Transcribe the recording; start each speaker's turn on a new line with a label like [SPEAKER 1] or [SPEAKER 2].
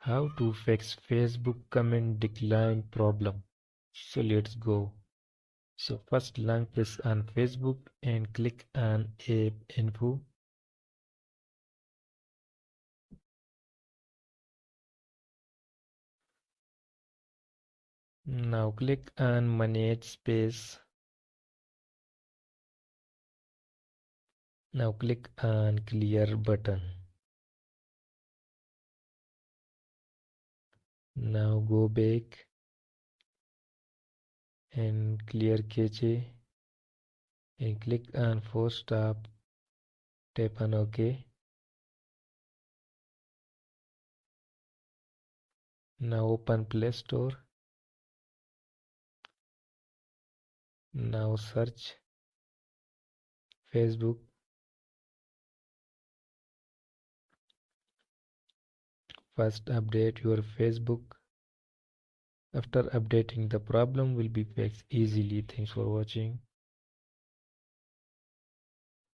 [SPEAKER 1] How to fix Facebook comment decline problem. So let's go. So first long press on Facebook and click on app info. Now click on manage space. Now click on clear button. Now go back and clear cache and click on force stop. Tap on OK. Now open Play Store. Now search Facebook. First update your Facebook. After updating, the problem will be fixed easily. Thanks for watching.